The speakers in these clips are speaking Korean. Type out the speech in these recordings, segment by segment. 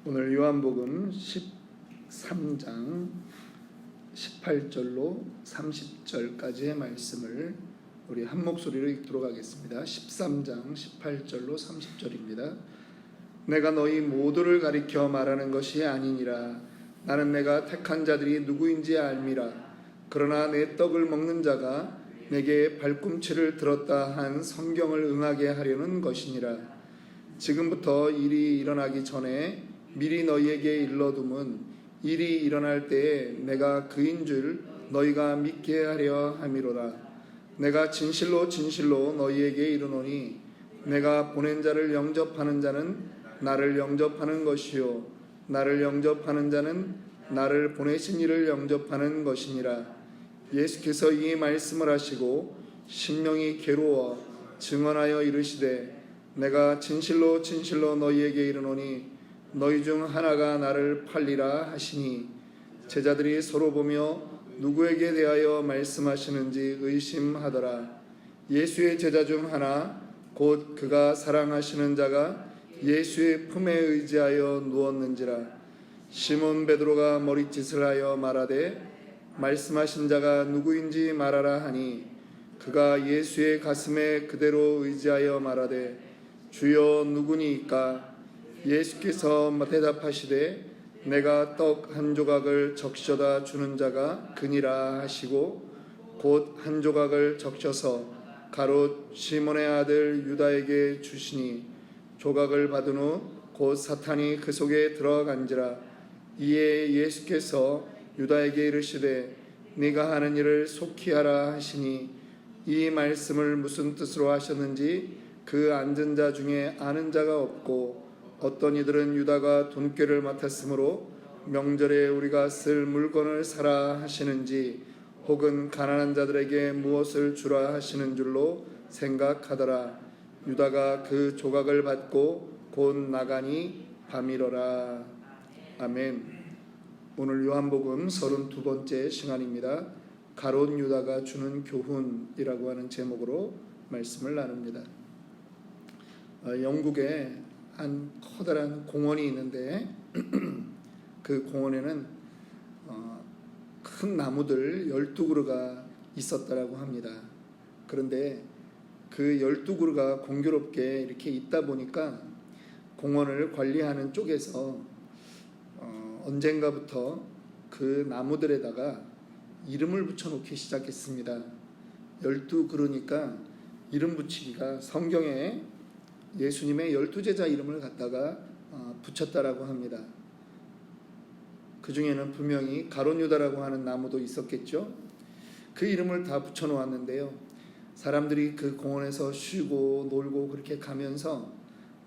오늘 요한복음 13장 18절로 30절까지의 말씀을 우리 한 목소리로 읽도록 하겠습니다. 13장 18절로 30절입니다. 내가 너희 모두를 가리켜 말하는 것이 아니니라. 나는 내가 택한 자들이 누구인지 알미라. 그러나 내 떡을 먹는 자가 내게 발꿈치를 들었다 한 성경을 응하게 하려는 것이니라. 지금부터 일이 일어나기 전에 미리 너희에게 일러둠은 일이 일어날 때에 내가 그인 줄 너희가 믿게 하려 함이로라. 내가 진실로 진실로 너희에게 이르노니 내가 보낸 자를 영접하는 자는 나를 영접하는 것이요 나를 영접하는 자는 나를 보내신 이를 영접하는 것이니라. 예수께서 이 말씀을 하시고 심령이 괴로워 증언하여 이르시되 내가 진실로 진실로 너희에게 이르노니 너희 중 하나가 나를 팔리라 하시니 제자들이 서로 보며 누구에게 대하여 말씀하시는지 의심하더라. 예수의 제자 중 하나 곧 그가 사랑하시는 자가 예수의 품에 의지하여 누웠는지라. 시몬 베드로가 머릿짓을 하여 말하되 말씀하신 자가 누구인지 말하라 하니 그가 예수의 가슴에 그대로 의지하여 말하되 주여 누구니이까? 예수께서 대답하시되 내가 떡 한 조각을 적셔다 주는 자가 그니라 하시고 곧 한 조각을 적셔서 가롯 시몬의 아들 유다에게 주시니 조각을 받은 후 곧 사탄이 그 속에 들어간지라. 이에 예수께서 유다에게 이르시되 네가 하는 일을 속히 하라 하시니 이 말씀을 무슨 뜻으로 하셨는지 그 앉은 자 중에 아는 자가 없고 어떤 이들은 유다가 돈꾀를 맡았으므로 명절에 우리가 쓸 물건을 사라 하시는지 혹은 가난한 자들에게 무엇을 주라 하시는 줄로 생각하더라. 유다가 그 조각을 받고 곧 나가니 밤이러라. 아멘. 오늘 요한복음 32번째 시간입니다. 가롯 유다가 주는 교훈이라고 하는 제목으로 말씀을 나눕니다. 영국에 한 커다란 공원이 있는데 그 공원에는 큰 나무들 12그루가 있었다라고 합니다. 그런데 그 12그루가 공교롭게 이렇게 있다 보니까 공원을 관리하는 쪽에서 언젠가부터 그 나무들에다가 이름을 붙여놓기 시작했습니다. 12그루니까 이름 붙이기가 성경에 예수님의 12제자 이름을 갖다가 붙였다라고 합니다. 그 중에는 분명히 가롯 유다라고 하는 나무도 있었겠죠. 그 이름을 다 붙여놓았는데요. 사람들이 그 공원에서 쉬고 놀고 그렇게 가면서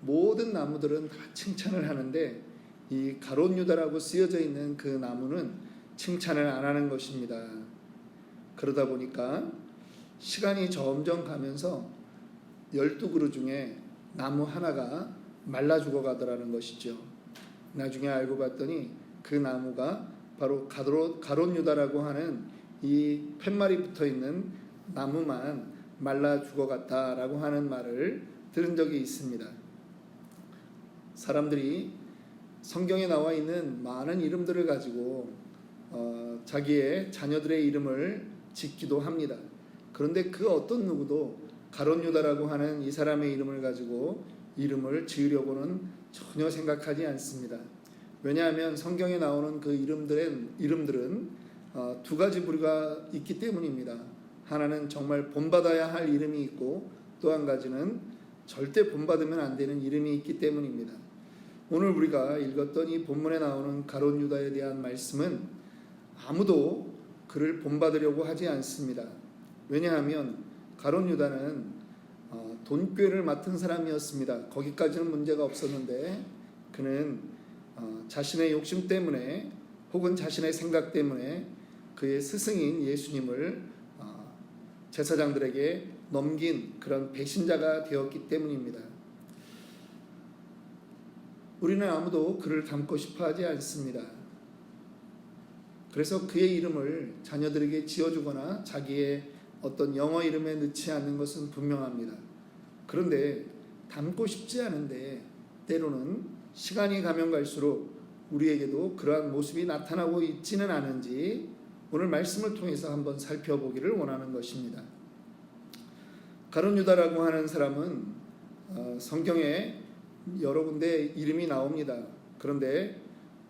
모든 나무들은 다 칭찬을 하는데 이 가롯 유다라고 쓰여져 있는 그 나무는 칭찬을 안 하는 것입니다. 그러다 보니까 시간이 점점 가면서 12그루 중에 나무 하나가 말라 죽어가더라는 것이죠. 나중에 알고 봤더니 그 나무가 바로 가롯 유다라고 하는 이 팻말이 붙어있는 나무만 말라 죽어갔다라고 하는 말을 들은 적이 있습니다. 사람들이 성경에 나와 있는 많은 이름들을 가지고 자기의 자녀들의 이름을 짓기도 합니다. 그런데 그 어떤 누구도 가롯 유다라고 하는 이 사람의 이름을 가지고 이름을 지으려고는 전혀 생각하지 않습니다. 왜냐하면 성경에 나오는 그 이름들은 두 가지 부류가 있기 때문입니다. 하나는 정말 본받아야 할 이름이 있고 또 한 가지는 절대 본받으면 안 되는 이름이 있기 때문입니다. 오늘 우리가 읽었던 이 본문에 나오는 가롯 유다에 대한 말씀은 아무도 그를 본받으려고 하지 않습니다. 왜냐하면 가롯 유다는 돈꾀를 맡은 사람이었습니다. 거기까지는 문제가 없었는데 그는 자신의 욕심 때문에 혹은 자신의 생각 때문에 그의 스승인 예수님을 제사장들에게 넘긴 그런 배신자가 되었기 때문입니다. 우리는 아무도 그를 닮고 싶어 하지 않습니다. 그래서 그의 이름을 자녀들에게 지어주거나 자기의 어떤 영어 이름에 넣지 않는 것은 분명합니다. 그런데 닮고 싶지 않은데 때로는 시간이 가면 갈수록 우리에게도 그러한 모습이 나타나고 있지는 않은지 오늘 말씀을 통해서 한번 살펴보기를 원하는 것입니다. 가룟 유다라고 하는 사람은 성경에 여러 군데 이름이 나옵니다. 그런데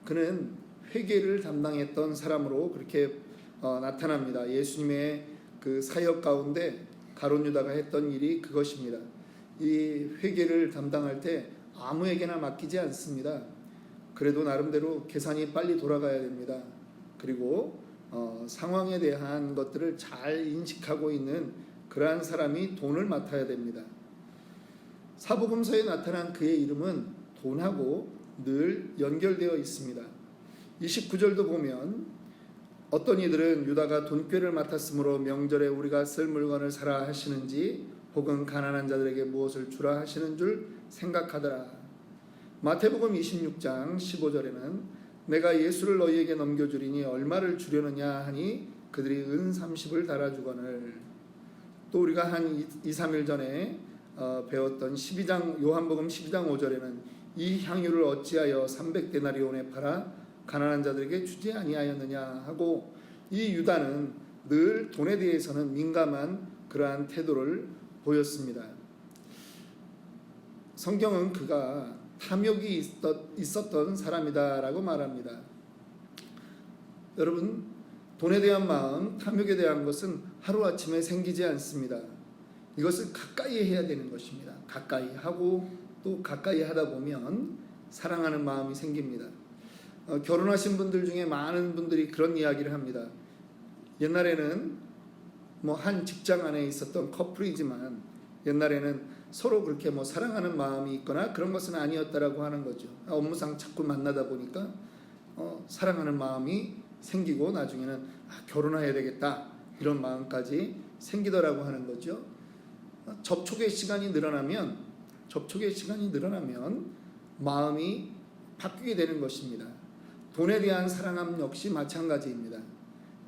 그는 회개를 담당했던 사람으로 그렇게 나타납니다. 예수님의 그 사역 가운데 가룟 유다가 했던 일이 그것입니다. 이 회개를 담당할 때 아무에게나 맡기지 않습니다. 그래도 나름대로 계산이 빨리 돌아가야 됩니다. 그리고 상황에 대한 것들을 잘 인식하고 있는 그러한 사람이 돈을 맡아야 됩니다. 사복음서에 나타난 그의 이름은 돈하고 늘 연결되어 있습니다. 29절도 보면 어떤 이들은 유다가 돈꾀를 맡았으므로 명절에 우리가 쓸 물건을 사라 하시는지 혹은 가난한 자들에게 무엇을 주라 하시는 줄 생각하더라. 마태복음 26장 15절에는 내가 예수를 너희에게 넘겨주리니 얼마를 주려느냐 하니 그들이 은 30을 달아주거늘. 또 우리가 한 2, 3일 전에 배웠던 요한복음 12장 5절에는 이 향유를 어찌하여 300데나리온에 팔아 가난한 자들에게 주지 아니하였느냐 하고, 이 유다는 늘 돈에 대해서는 민감한 그러한 태도를 보였습니다. 성경은 그가 탐욕이 있었던 사람이다라고 말합니다. 여러분, 돈에 대한 마음, 탐욕에 대한 것은 하루아침에 생기지 않습니다. 이것을 가까이 해야 되는 것입니다. 가까이 하고 또 가까이 하다 보면 사랑하는 마음이 생깁니다. 결혼하신 분들 중에 많은 분들이 그런 이야기를 합니다. 옛날에는 한 직장 안에 있었던 커플이지만 옛날에는 서로 그렇게 사랑하는 마음이 있거나 그런 것은 아니었다라고 하는 거죠. 업무상 자꾸 만나다 보니까 사랑하는 마음이 생기고 나중에는 결혼해야 되겠다 이런 마음까지 생기더라고 하는 거죠. 접촉의 시간이 늘어나면 마음이 바뀌게 되는 것입니다. 돈에 대한 사랑함 역시 마찬가지입니다.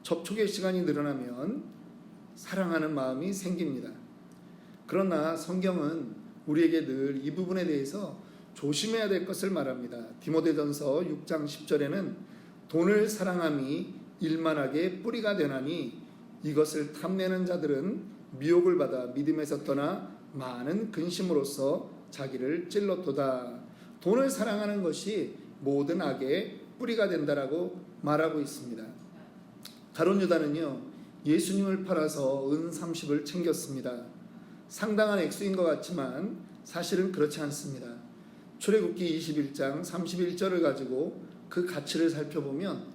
접촉의 시간이 늘어나면 사랑하는 마음이 생깁니다. 그러나 성경은 우리에게 늘 이 부분에 대해서 조심해야 될 것을 말합니다. 디모데전서 6장 10절에는 돈을 사랑함이 일만하게 뿌리가 되나니 이것을 탐내는 자들은 미혹을 받아 믿음에서 떠나 많은 근심으로써 자기를 찔렀도다. 돈을 사랑하는 것이 모든 악의 뿌리가 된다라고 말하고 있습니다. 가룟 유다는요, 예수님을 팔아서 은 30을 챙겼습니다. 상당한 액수인 것 같지만 사실은 그렇지 않습니다. 출애굽기 21장 31절을 가지고 그 가치를 살펴보면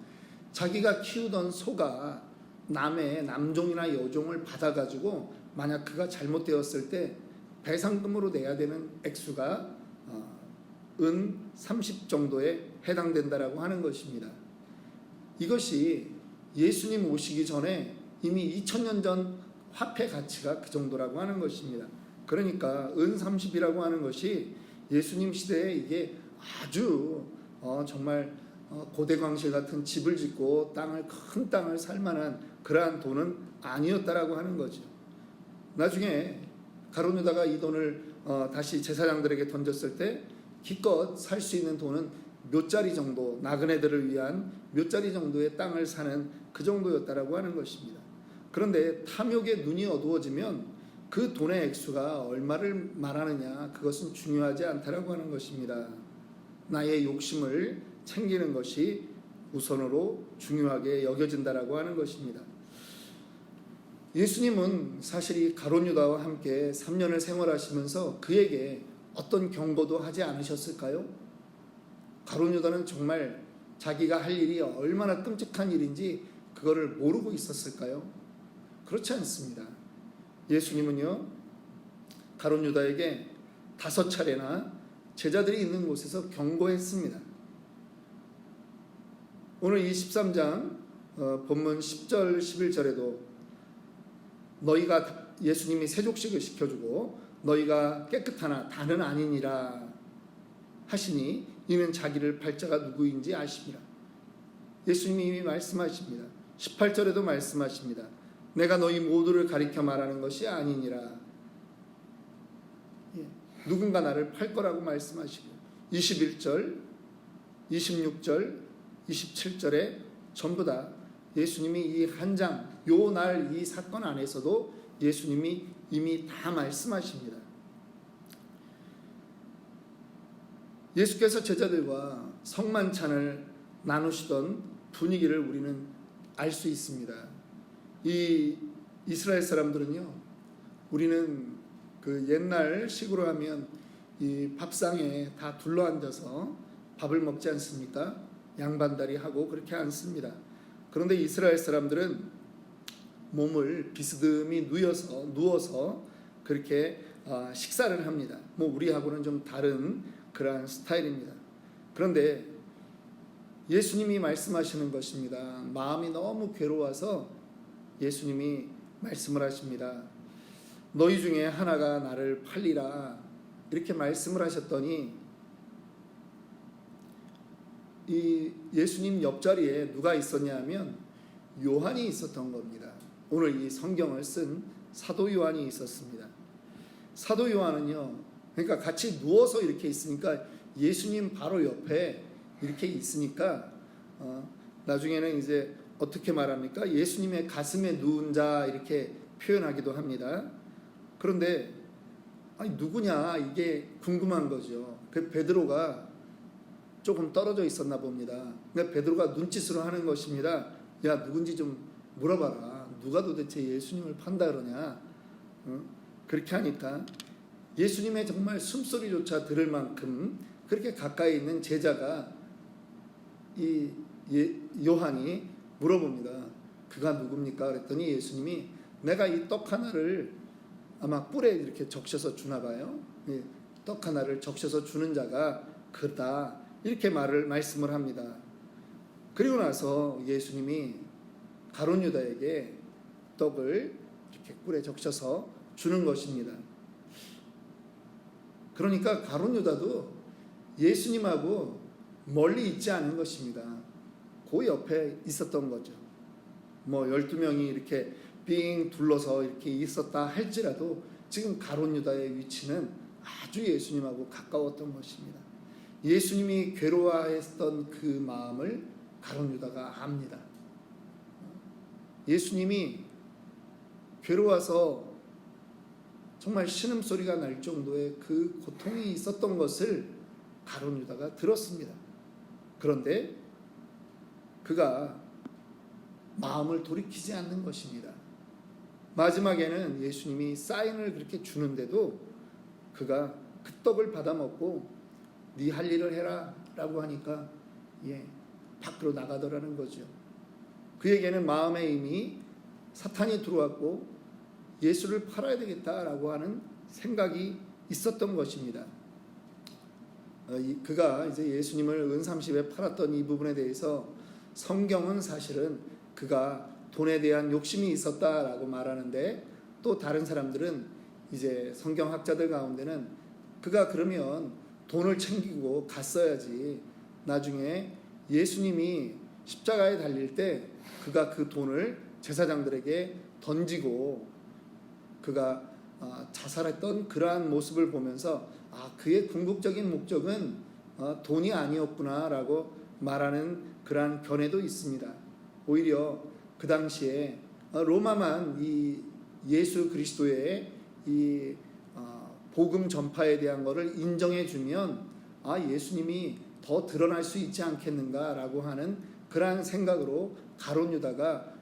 자기가 키우던 소가 남의 남종이나 여종을 받아가지고 만약 그가 잘못되었을 때 배상금으로 내야 되는 액수가 은 30 정도에 해당된다라고 하는 것입니다. 이것이 예수님 오시기 전에 이미 2000년 전 화폐 가치가 그 정도라고 하는 것입니다. 그러니까 은 30이라고 하는 것이 예수님 시대에 이게 아주 정말 고대광실 같은 집을 짓고 큰 땅을 살 만한 그러한 돈은 아니었다라고 하는 거죠. 나중에 가룟 유다가 이 돈을 다시 제사장들에게 던졌을 때 기껏 살 수 있는 돈은 몇 자리 정도, 나그네들을 위한 몇 자리 정도의 땅을 사는 그 정도였다라고 하는 것입니다. 그런데 탐욕의 눈이 어두워지면 그 돈의 액수가 얼마를 말하느냐, 그것은 중요하지 않다라고 하는 것입니다. 나의 욕심을 챙기는 것이 우선으로 중요하게 여겨진다라고 하는 것입니다. 예수님은 사실 이 가룟 유다와 함께 3년을 생활하시면서 그에게 어떤 경고도 하지 않으셨을까요? 가룟 유다는 정말 자기가 할 일이 얼마나 끔찍한 일인지 그거를 모르고 있었을까요? 그렇지 않습니다. 예수님은요, 가룟 유다에게 5차례나 제자들이 있는 곳에서 경고했습니다. 오늘 이 13장 본문 10절 11절에도 너희가, 예수님이 세족식을 시켜주고 너희가 깨끗하나 다는 아니니라 하시니 이는 자기를 팔 자가 누구인지 아십니다. 예수님이 이미 말씀하십니다. 18절에도 말씀하십니다. 내가 너희 모두를 가리켜 말하는 것이 아니니라. 누군가 나를 팔 거라고 말씀하시고 21절, 26절, 27절에 전부 다 예수님이 이 한 장, 요 날 이 사건 안에서도 예수님이 이미 다 말씀하십니다. 예수께서 제자들과 성만찬을 나누시던 분위기를 우리는 알 수 있습니다. 이 이스라엘 사람들은요, 우리는 그 옛날 식으로 하면 이 밥상에 다 둘러앉아서 밥을 먹지 않습니까? 양반다리 하고 그렇게 앉습니다. 그런데 이스라엘 사람들은 몸을 비스듬히 누워서 그렇게 식사를 합니다. 뭐 우리하고는 좀 다른 그러한 스타일입니다. 그런데 예수님이 말씀하시는 것입니다. 마음이 너무 괴로워서 예수님이 말씀을 하십니다. 너희 중에 하나가 나를 팔리라, 이렇게 말씀을 하셨더니 이 예수님 옆자리에 누가 있었냐 하면 요한이 있었던 겁니다. 오늘 이 성경을 쓴 사도 요한이 있었습니다. 사도 요한은요, 그러니까 같이 누워서 이렇게 있으니까 예수님 바로 옆에 이렇게 있으니까 나중에는 이제 어떻게 말합니까? 예수님의 가슴에 누운 자, 이렇게 표현하기도 합니다. 그런데 아니 누구냐, 이게 궁금한 거죠. 그 베드로가 조금 떨어져 있었나 봅니다. 그러니까 베드로가 눈짓으로 하는 것입니다. 야, 누군지 좀 물어봐라. 누가 도대체 예수님을 판다 그러냐? 그렇게 하니까 예수님의 정말 숨소리조차 들을 만큼 그렇게 가까이 있는 제자가 이 요한이 물어봅니다. 그가 누굽니까? 그랬더니 예수님이 내가 이 떡 하나를 아마 뿔에 이렇게 적셔서 주나 봐요. 떡 하나를 적셔서 주는 자가 그다, 이렇게 말씀을 합니다. 그리고 나서 예수님이 가룟 유다에게 떡을 이렇게 꿀에 적셔서 주는 것입니다. 그러니까 가룟 유다도 예수님하고 멀리 있지 않은 것입니다. 그 옆에 있었던 거죠. 뭐 12명이 이렇게 빙 둘러서 이렇게 있었다 할지라도 지금 가룟 유다의 위치는 아주 예수님하고 가까웠던 것입니다. 예수님이 괴로워했던 그 마음을 가룟 유다가 압니다. 예수님이 괴로워서 정말 신음소리가 날 정도의 그 고통이 있었던 것을 가룟 유다가 들었습니다. 그런데 그가 마음을 돌이키지 않는 것입니다. 마지막에는 예수님이 사인을 그렇게 주는데도 그가 그 떡을 받아 먹고 네 할 일을 해라 라고 하니까 밖으로 나가더라는 거죠. 그에게는 마음에 이미 사탄이 들어왔고 예수를 팔아야 되겠다라고 하는 생각이 있었던 것입니다. 그가 이제 예수님을 은30에 팔았던 이 부분에 대해서 성경은 사실은 그가 돈에 대한 욕심이 있었다라고 말하는데, 또 다른 사람들은 이제 성경학자들 가운데는 그가 그러면 돈을 챙기고 갔어야지, 나중에 예수님이 십자가에 달릴 때 그가 그 돈을 제사장들에게 던지고 그가 자살했던 그러한 모습을 보면서 그의 궁극적인 목적은 돈이 아니었구나 라고 말하는 그러한 견해도 있습니다. 오히려 그 당시에 로마만 이 예수 그리스도의 이 복음 전파에 대한 것을 인정해 주면 예수님이 더 드러날 수 있지 않겠는가라고 하는 그러한 생각으로 가룟 유다가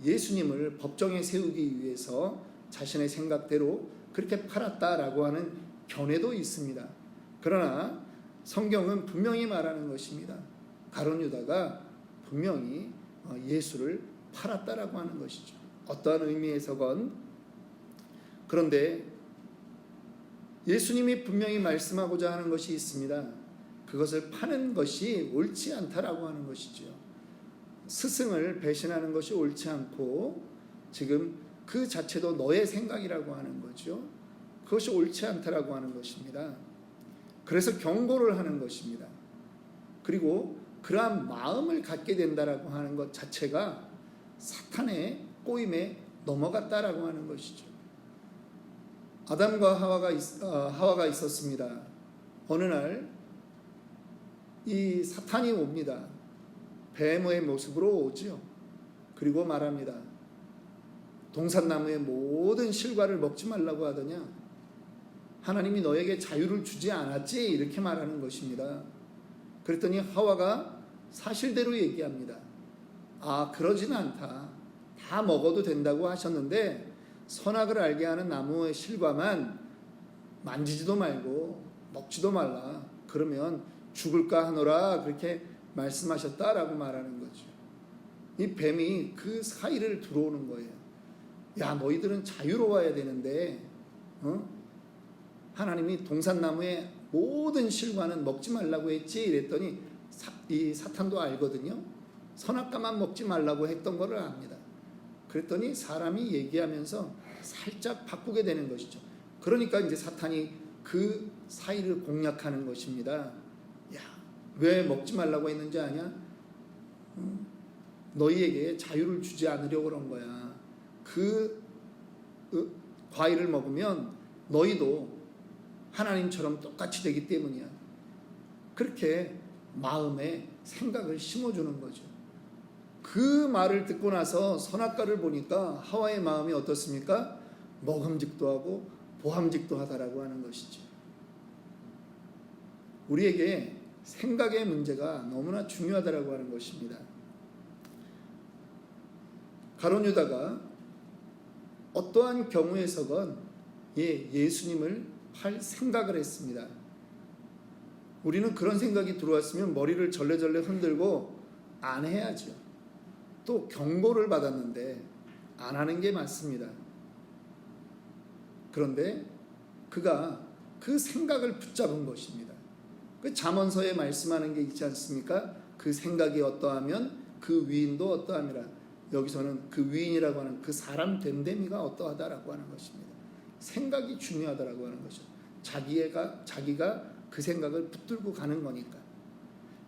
예수님을 법정에 세우기 위해서 자신의 생각대로 그렇게 팔았다라고 하는 견해도 있습니다. 그러나 성경은 분명히 말하는 것입니다. 가룟 유다가 분명히 예수를 팔았다라고 하는 것이죠. 어떠한 의미에서건. 그런데 예수님이 분명히 말씀하고자 하는 것이 있습니다. 그것을 파는 것이 옳지 않다라고 하는 것이죠. 스승을 배신하는 것이 옳지 않고 지금 그 자체도 너의 생각이라고 하는 거죠. 그것이 옳지 않다라고 하는 것입니다. 그래서 경고를 하는 것입니다. 그리고 그러한 마음을 갖게 된다라고 하는 것 자체가 사탄의 꼬임에 넘어갔다라고 하는 것이죠. 아담과 하와가 있었습니다. 어느 날 이 사탄이 옵니다. 뱀의 모습으로 오지요. 그리고 말합니다. 동산나무의 모든 실과를 먹지 말라고 하더냐? 하나님이 너에게 자유를 주지 않았지? 이렇게 말하는 것입니다. 그랬더니 하와가 사실대로 얘기합니다. 아, 그러지는 않다. 다 먹어도 된다고 하셨는데 선악을 알게 하는 나무의 실과만 만지지도 말고 먹지도 말라. 그러면 죽을까 하노라. 그렇게 말씀하셨다라고 말하는 거죠. 이 뱀이 그 사이를 들어오는 거예요. 야, 너희들은 자유로워야 되는데 하나님이 동산나무의 모든 실과는 먹지 말라고 했지? 이랬더니 이 사탄도 알거든요. 선악과만 먹지 말라고 했던 거를 압니다. 그랬더니 사람이 얘기하면서 살짝 바꾸게 되는 것이죠. 그러니까 이제 사탄이 그 사이를 공략하는 것입니다. 야, 왜 먹지 말라고 했는지 아냐? 너희에게 자유를 주지 않으려고 그런 거야. 그 과일을 먹으면 너희도 하나님처럼 똑같이 되기 때문이야. 그렇게 마음에 생각을 심어주는 거죠. 그 말을 듣고 나서 선악과를 보니까 하와의 마음이 어떻습니까? 먹음직도 하고 보함직도 하다라고 하는 것이죠. 우리에게 생각의 문제가 너무나 중요하다라고 하는 것입니다. 가룟 유다가 어떠한 경우에서건 예수님을 팔 생각을 했습니다. 우리는 그런 생각이 들어왔으면 머리를 절레절레 흔들고 안 해야죠. 또 경고를 받았는데 안 하는 게 맞습니다. 그런데 그가 그 생각을 붙잡은 것입니다. 그 잠언서에 말씀하는 게 있지 않습니까? 그 생각이 어떠하면 그 위인도 어떠함이라. 여기서는 그 위인이라고 하는 그 사람 됨됨이가 어떠하다라고 하는 것입니다. 생각이 중요하다라고 하는 것이죠. 자기가 그 생각을 붙들고 가는 거니까.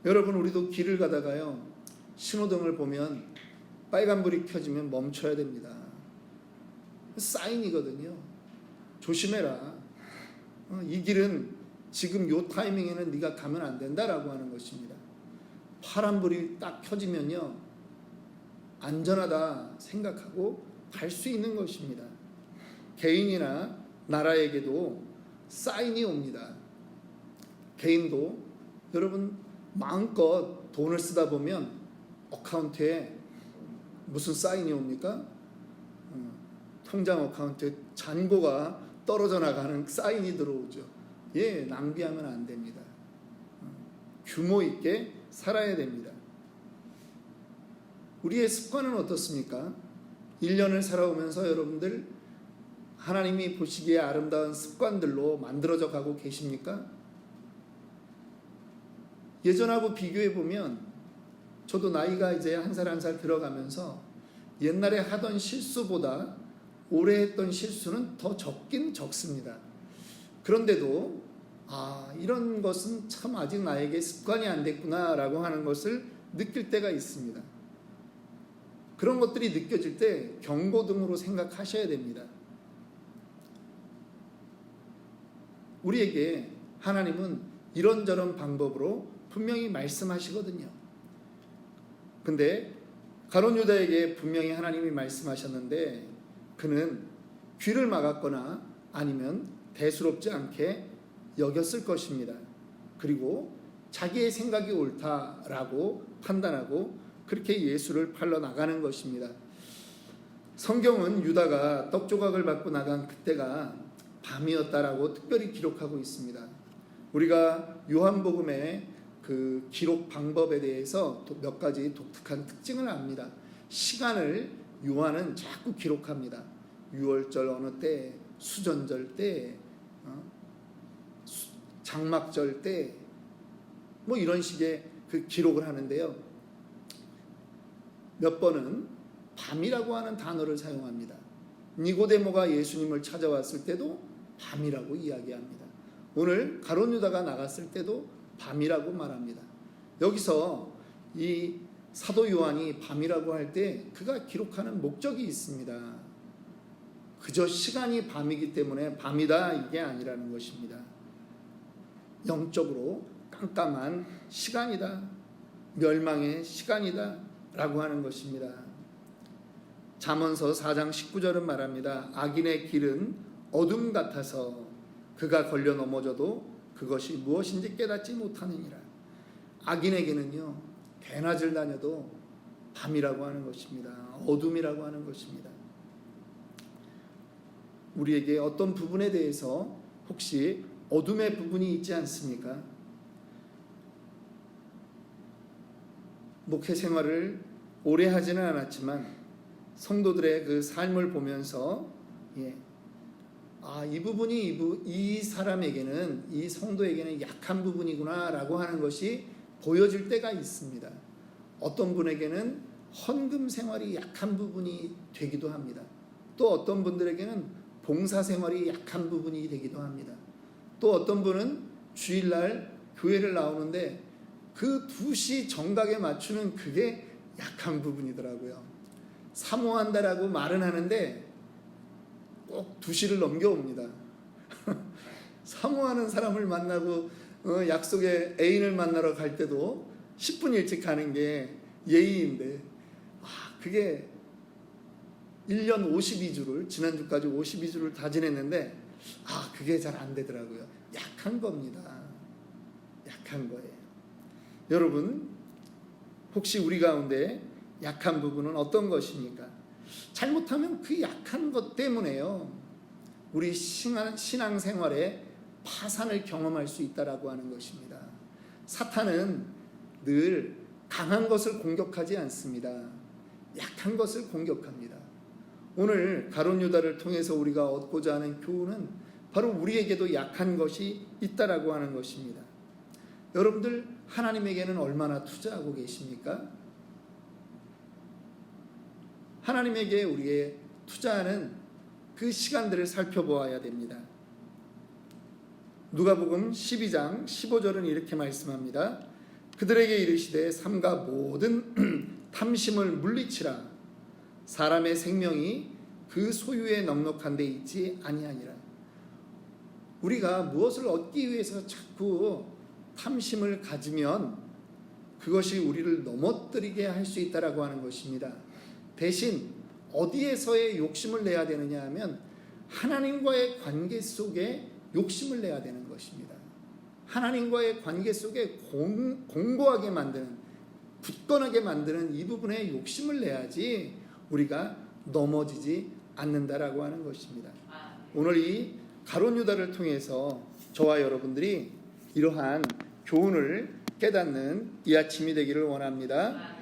여러분, 우리도 길을 가다가요, 신호등을 보면 빨간불이 켜지면 멈춰야 됩니다. 사인이거든요. 조심해라. 이 길은 지금 요 타이밍에는 네가 가면 안 된다라고 하는 것입니다. 파란불이 딱 켜지면요, 안전하다 생각하고 갈 수 있는 것입니다. 개인이나 나라에게도 사인이 옵니다. 개인도 여러분 마음껏 돈을 쓰다 보면 어카운트에 무슨 사인이 옵니까? 통장 어카운트에 잔고가 떨어져 나가는 사인이 들어오죠. 낭비하면 안 됩니다. 규모 있게 살아야 됩니다. 우리의 습관은 어떻습니까? 1년을 살아오면서 여러분들 하나님이 보시기에 아름다운 습관들로 만들어져 가고 계십니까? 예전하고 비교해 보면 저도 나이가 이제 한 살 한 살 들어가면서 옛날에 하던 실수보다 올해 했던 실수는 더 적긴 적습니다. 그런데도 이런 것은 참 아직 나에게 습관이 안 됐구나라고 하는 것을 느낄 때가 있습니다. 그런 것들이 느껴질 때 경고등으로 생각하셔야 됩니다. 우리에게 하나님은 이런저런 방법으로 분명히 말씀하시거든요. 근데 가룟 유다에게 분명히 하나님이 말씀하셨는데 그는 귀를 막았거나 아니면 대수롭지 않게 여겼을 것입니다. 그리고 자기의 생각이 옳다라고 판단하고 그렇게 예수를 팔러 나가는 것입니다. 성경은 유다가 떡 조각을 받고 나간 그때가 밤이었다라고 특별히 기록하고 있습니다. 우리가 요한복음의 그 기록 방법에 대해서 몇 가지 독특한 특징을 압니다. 시간을 요한은 자꾸 기록합니다. 유월절 어느 때, 수전절 때, 장막절 때, 뭐 이런 식의 그 기록을 하는데요. 몇 번은 밤이라고 하는 단어를 사용합니다. 니고데모가 예수님을 찾아왔을 때도 밤이라고 이야기합니다. 오늘 가룟 유다가 나갔을 때도 밤이라고 말합니다. 여기서 이 사도 요한이 밤이라고 할 때 그가 기록하는 목적이 있습니다. 그저 시간이 밤이기 때문에 밤이다 이게 아니라는 것입니다. 영적으로 깜깜한 시간이다. 멸망의 시간이다 라고 하는 것입니다. 잠언서 4장 19절은 말합니다. 악인의 길은 어둠 같아서 그가 걸려 넘어져도 그것이 무엇인지 깨닫지 못하느니라. 악인에게는요, 대낮을 다녀도 밤이라고 하는 것입니다. 어둠이라고 하는 것입니다. 우리에게 어떤 부분에 대해서 혹시 어둠의 부분이 있지 않습니까? 목회 생활을 오래 하지는 않았지만 성도들의 그 삶을 보면서 이 부분이 이 사람에게는, 이 성도에게는 약한 부분이구나 라고 하는 것이 보여질 때가 있습니다. 어떤 분에게는 헌금 생활이 약한 부분이 되기도 합니다. 또 어떤 분들에게는 봉사 생활이 약한 부분이 되기도 합니다. 또 어떤 분은 주일날 교회를 나오는데 그 2시 정각에 맞추는 그게 약한 부분이더라고요. 사모한다라고 말은 하는데 꼭 2시를 넘겨옵니다. 사모하는 사람을 만나고 약속에 애인을 만나러 갈 때도 10분 일찍 가는 게 예의인데 그게 1년 52주를 지난주까지 52주를 다 지냈는데 그게 잘 안 되더라고요. 약한 겁니다. 약한 거예요. 여러분, 혹시 우리 가운데 약한 부분은 어떤 것입니까? 잘못하면 그 약한 것 때문에요, 우리 신앙생활에 파산을 경험할 수 있다라고 하는 것입니다. 사탄은 늘 강한 것을 공격하지 않습니다. 약한 것을 공격합니다. 오늘 가룟 유다를 통해서 우리가 얻고자 하는 교훈은 바로 우리에게도 약한 것이 있다라고 하는 것입니다. 여러분들, 하나님에게는 얼마나 투자하고 계십니까? 하나님에게 우리의 투자하는 그 시간들을 살펴보아야 됩니다. 누가복음 12장 15절은 이렇게 말씀합니다. 그들에게 이르시되 삼가 모든 탐심을 물리치라. 사람의 생명이 그 소유에 넉넉한 데 있지 아니하니라. 우리가 무엇을 얻기 위해서 자꾸 탐심을 가지면 그것이 우리를 넘어뜨리게 할 수 있다라고 하는 것입니다. 대신 어디에서의 욕심을 내야 되느냐 하면 하나님과의 관계 속에 욕심을 내야 되는 것입니다. 하나님과의 관계 속에 공고하게 만드는, 굳건하게 만드는 이 부분에 욕심을 내야지 우리가 넘어지지 않는다라고 하는 것입니다. 오늘 이 가룟 유다를 통해서 저와 여러분들이 이러한 교훈을 깨닫는 이 아침이 되기를 원합니다.